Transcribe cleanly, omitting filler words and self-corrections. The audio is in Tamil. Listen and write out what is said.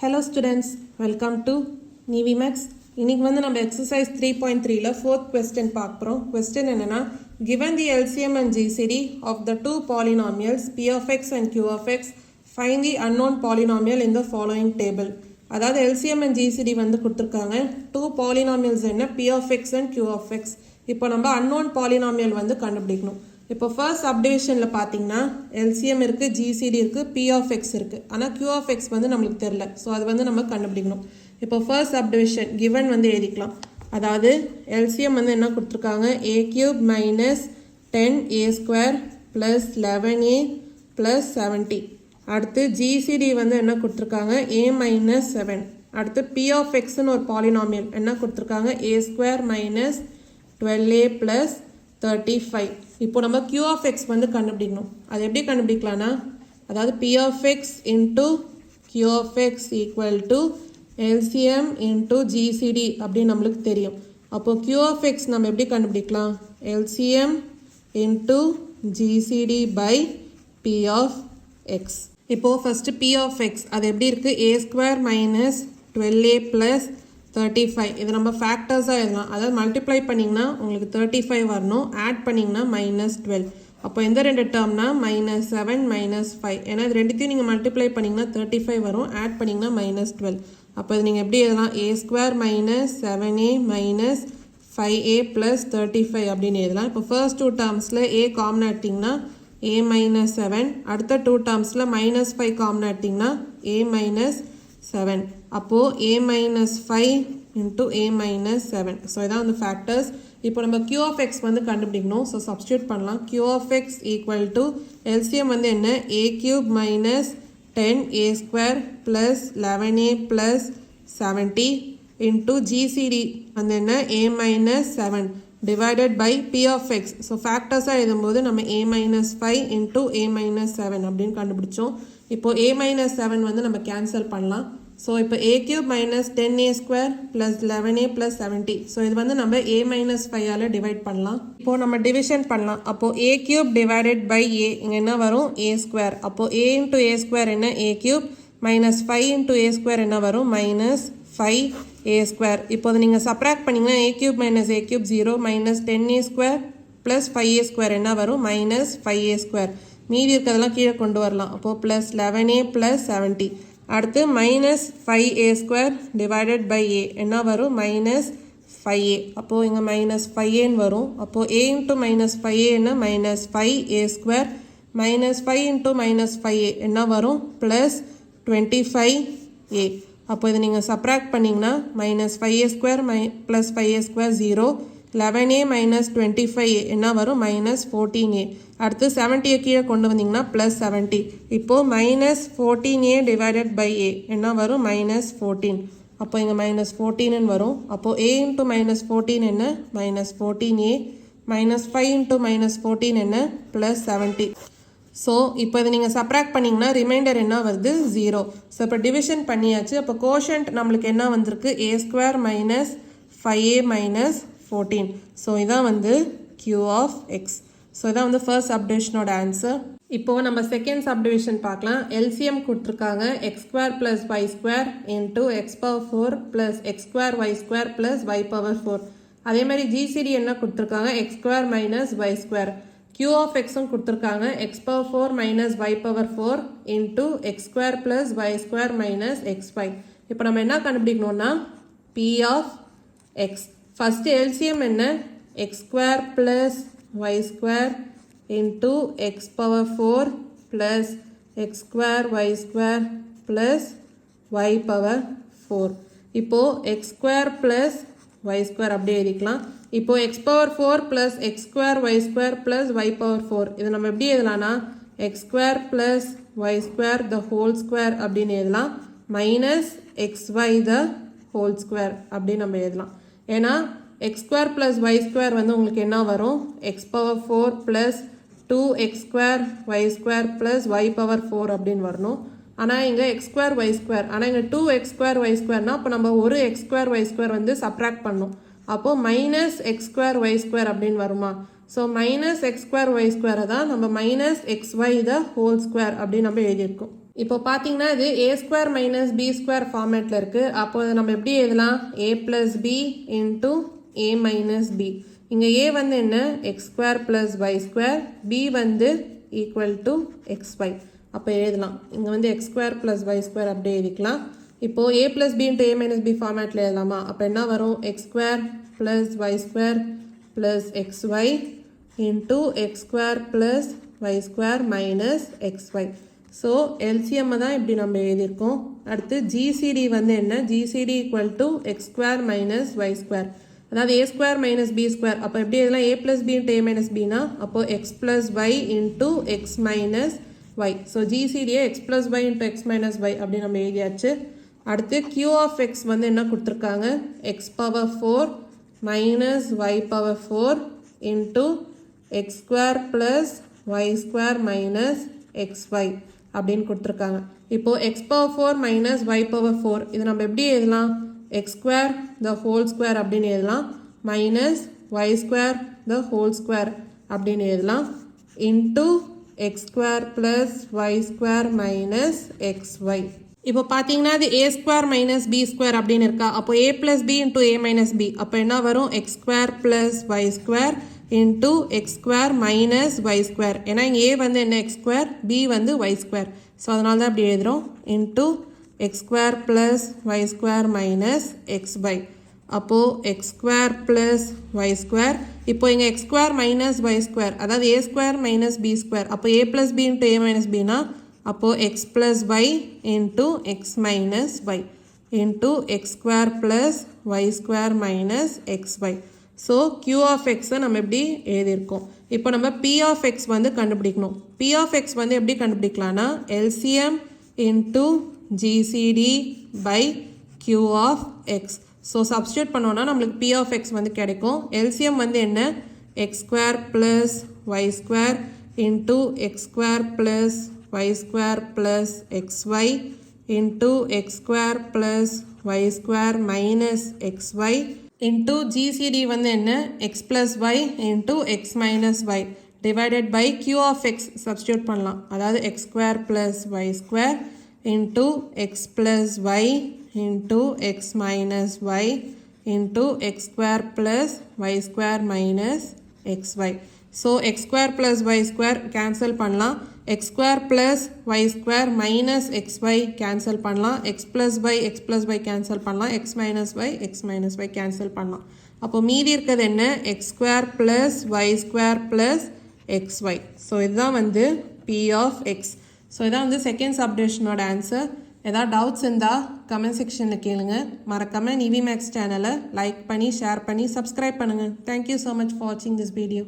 Hello students, welcome to NiviMax. இன்னைக்கு வந்து நம்ம exercise 3.3ல fourth question பார்க்கிறோம். Question என்னன்னா, given the LCM and GCD of the two polynomials p of x and q of x, find the unknown polynomial in the following table. அதாவது LCM and GCD வந்து கொடுத்திருக்காங்க. two polynomials என்ன p of x and q of x. இப்போ நம்ம unknown polynomial வந்து கண்டுபிடிக்கணும். இப்போ ஃபர்ஸ்ட் சப்டிவிஷனில் பார்த்தீங்கன்னா எல்சிஎம் இருக்குது, ஜிசிடி இருக்குது, பி ஆஃப் எக்ஸ் இருக்குது. ஆனால் கியூ ஆஃப் எக்ஸ் வந்து நம்மளுக்கு தெரில. ஸோ அது வந்து நம்ம கண்டுபிடிக்கணும். இப்போ ஃபர்ஸ்ட் சப்டிவிஷன் கிவன் வந்து எழுதிக்கலாம். அதாவது எல்சிஎம் வந்து என்ன கொடுத்துருக்காங்க, a cube minus 10a square plus 11a plus 70. அடுத்து ஜிசிடி வந்து என்ன கொடுத்துருக்காங்க, ஏ மைனஸ் 7. அடுத்து பி ஆஃப் எக்ஸ்னு ஒரு பாலினாமியல் என்ன கொடுத்துருக்காங்க, ஏ ஸ்கொயர் மைனஸ் 12a ப்ளஸ் 35. இப்போ நம்ம q of x வந்து கண்டுபிடிக்கணும். அது எப்படி கண்டுபிடிக்கலாம்னா, அதாவது p of x into q of x equal to LCM into GCD அப்படின்னு நம்மளுக்கு தெரியும். அப்போ q of x நம்ம எப்படி கண்டுபிடிக்கலாம், LCM into GCD by p of x. இப்போ ஃபர்ஸ்ட் p of x அது எப்படி இருக்கு, a square minus 12a plus 35. இது நம்ம ஃபேக்டர்ஸாக எழுதலாம். அதாவது மல்டிப்ளை பண்ணிங்கன்னா உங்களுக்கு 35 வரணும், ஆட் பண்ணிங்கன்னா மைனஸ் 12. அப்போ எந்த ரெண்டு டேர்ம்னா மைனஸ் 7 மைனஸ் 5. ஏன்னா இது ரெண்டுத்தையும் நீங்கள் மல்டிப்ளை பண்ணிங்கன்னா 35 வரும், ஆட் பண்ணிங்கன்னா மைனஸ் 12. அப்போ இது நீங்கள் எப்படி எழுதலாம், a square minus 7a minus 5a plus 35 அப்படின்னு எழுதலாம். இப்போ ஃபர்ஸ்ட் டூ டேர்ம்ஸில் a காமன் எடுத்திங்கன்னா a மைனஸ் 7, அடுத்த டூ டேர்ம்ஸில் மைனஸ் 5 காமன் எடுத்திங்கன்னா a மைனஸ் 7. அப்போது a minus 5 into a minus 7. So இதான் வந்து ஃபேக்டர்ஸ். இப்போ நம்ம q of x வந்து கண்டுபிடிக்கணும். ஸோ சப்ஸ்டியூட் பண்ணலாம். q of x equal to LCM வந்து என்ன, a cube minus 10a square plus 11a plus 70 into GCD வந்து என்ன, a minus 7 divided by p of x. So ஃபேக்டர்ஸாக எழுதும்போது நம்ம a minus 5 into a minus 7 அப்படின்னு கண்டுபிடிச்சோம். இப்போ a minus 7 வந்து நம்ம கேன்சல் பண்ணலாம். ஸோ இப்போ a cube minus 10a square plus 11a plus 70. So இது வந்து நம்ம a minus 5ஆல் டிவைட் பண்ணலாம். இப்போ நம்ம டிவிஷன் பண்ணலாம். அப்போது a cube divided by a இங்கே என்ன வரும், a square. அப்போது a into a square என்ன, a cube minus 5 into a square என்ன வரும், minus 5a square. இப்போது நீங்கள் சப்ராக்ட் பண்ணிங்கன்னா a cube minus a cube 0 minus 10a square plus 5a square என்ன வரும், minus 5a square. மீதி இருக்கிறதெல்லாம் கீழே கொண்டு வரலாம். அப்போது plus 11a plus 70. அடுத்து minus 5a square divided by a என்ன வரும், மைனஸ் 5a. அப்போது இங்கே மைனஸ் 5aன்னு வரும். அப்போது a இன்ட்டு மைனஸ் 5a என்ன, minus 5a square minus 5 into minus 5a என்ன வரும், ப்ளஸ் 25a. அப்போ இதை நீங்கள் சப்ராக்ட் பண்ணிங்கன்னா minus 5a square plus 5a square 0, 11a minus 25a என்ன வரும், மைனஸ் 14a. அடுத்து 70 கீழே கொண்டு வந்தீங்கன்னா ப்ளஸ் 70. இப்போது minus 14a divided by a என்ன வரும், மைனஸ் 14. அப்போ இங்கே மைனஸ் 14ன்னு வரும். அப்போது a இன்ட்டு மைனஸ் 14 என்ன, minus 14a minus 5 into minus 14 என்ன, ப்ளஸ் 70. ஸோ இப்போ இதை நீங்கள் சப்ராக்ட் பண்ணிங்கன்னா ரிமைண்டர் என்ன வருது, 0. ஸோ இப்போ டிவிஷன் பண்ணியாச்சு. அப்போ கோஷன்ட் நம்மளுக்கு என்ன வந்திருக்கு, a square minus 5a minus 14. So இதான் வந்து q of x. ஸோ இதான் வந்து ஃபர்ஸ்ட் சப்டிவிஷனோட ஆன்சர். இப்போது நம்ம செகண்ட் சப்டிவிஷன் பார்க்கலாம். எல்சிஎம் கொடுத்துருக்காங்க x square plus y square into x power 4 plus x square y square plus y power 4. அதே மாதிரி ஜிசிடி என்ன கொடுத்துருக்காங்க, x square minus y square. q of xம் கொடுத்துருக்காங்க x power 4 minus y power 4 into x square plus y square minus x 5. இப்போ நம்ம என்ன கண்டுபிடிக்கணும்னா p of x. First LCM என்ன, x square plus y square into x power 4 plus x square y square plus y power 4. இப்போ x square plus y square அப்படியே எழுதிக்கலாம். இப்போ x power 4 plus x square y square plus y power 4 இது நம்ம எப்படி எழுதலாம்னா x square plus y square the whole square அப்படின்னு எழுதலாம், minus xy the whole square அப்படின்னு நம்ம எழுதலாம். ஏன்னா x square plus y square வந்து உங்களுக்கு என்ன வரும், x power 4 plus 2x square y square plus y power 4 அப்படின்னு வரணும். ஆனால் இங்கே x square y square, ஆனால் இங்கே 2x square y squareனா அப்போ நம்ம ஒரு x square y square வந்து சப்ராக்ட் பண்ணணும். அப்போது minus x square y square அப்படின்னு வருமா. So minus x square y square தான் நம்ம minus xy the whole square அப்படின்னு நம்ம எழுதியிருக்கோம். இப்போ பார்த்தீங்கன்னா இது a square minus b square ஃபார்மேட்டில் இருக்குது. அப்போ நம்ம எப்படி எழுதலாம்? A plus b into a minus b. இங்கே ஏ வந்து என்ன? X square plus y square, b வந்து ஈக்குவல் டு எக்ஸ் ஒய். அப்போ எழுதலாம். இங்கே வந்து x square plus y square அப்படியே எழுதிக்கலாம். இப்போது a plus b into a minus b ஃபார்மேட்டில் எழுதலாமா? அப்போ என்ன வரும்? X square plus y square plus x y into x square plus y square minus x y. So எல்சிஎம்மை தான் இப்படி நம்ம எழுதியிருக்கோம். அடுத்து ஜிசிடி வந்து என்ன? GCD equal to x square minus y square, அதாவது a square minus b square. அப்போ எப்படி எழுதலாம்? A plus b into a minus பினா அப்போது x plus y into x minus y. So ஜிசிடியை x plus y into x minus y அப்படி நம்ம எழுதியாச்சு. அடுத்து கியூ ஆஃப் எக்ஸ் வந்து என்ன கொடுத்துருக்காங்க? X power 4 minus y power 4 into x square plus y square minus x y அப்படின்னு கொடுத்துருக்காங்க. இப்போது x power 4 minus y power 4 இது நம்ம எப்படி எழுதலாம்? X square the whole square அப்படின்னு எழுதலாம், minus y square the whole square அப்படின்னு எழுதலாம், into x square plus y square minus x y. இப்போ பார்த்தீங்கன்னா அது a square minus b square அப்படின்னு இருக்கா? அப்போ a plus b into a minus b. அப்போ என்ன வரும்? X square plus y square into x square minus y square. ஏன்னா இங்கே ஏ வந்து என்ன? எக்ஸ் ஸ்கொயர், பி வந்து ஒய் ஸ்கொயர். ஸோ அதனால தான் அப்படி எழுதுகிறோம். Into x square plus y square minus x y. அப்போது x square plus y square. இப்போ இங்கே x square minus y square, அதாவது a square minus b square. அப்போ a plus b into a minus பினா அப்போது x plus y into x minus y into x square plus y square minus x y. So q of எக்ஸை நம்ம எப்படி எழுதியிருக்கோம். இப்போ நம்ம பி ஆஃப் எக்ஸ் வந்து கண்டுபிடிக்கணும். பி ஆஃப் எக்ஸ் வந்து எப்படி கண்டுபிடிக்கலாம்னா LCM into GCD by q of x. So substitute பண்ணோன்னா நம்மளுக்கு பி ஆஃப் எக்ஸ் வந்து கிடைக்கும். எல்சிஎம் வந்து என்ன? X square plus y square into x square plus y square plus x y into x square plus y square minus x y into GCD வந்து என்ன? X plus y into x minus y divided by q of x substitute பண்ணலாம். அதாவது x square plus y square into x plus y into x minus y into x square plus y square minus x y. So X square plus y square cancel பண்ணலாம். X square plus y square minus x y cancel பண்ணலாம். எக்ஸ் ப்ளஸ் ஒய் கேன்சல் பண்ணலாம். எக்ஸ் மைனஸ் ஒய் கேன்சல் பண்ணலாம். அப்போ மீதி இருக்கிறது என்ன? X square plus y square plus x y. So இதுதான் வந்து பி ஆஃப் எக்ஸ். ஸோ இதான் வந்து செகண்ட் சப்டிவிஷனோட ஆன்சர். ஏதாவது டவுட்ஸ் இருந்தால் கமெண்ட் செக்ஷனில் கேளுங்க. மறக்காமல் நிவி மேக்ஸ் சேனலை லைக் பண்ணி ஷேர் பண்ணி சப்ஸ்கிரைப் பண்ணுங்கள். தேங்க்யூ ஸோ மச் ஃபார் வாட்சிங் திஸ் வீடியோ.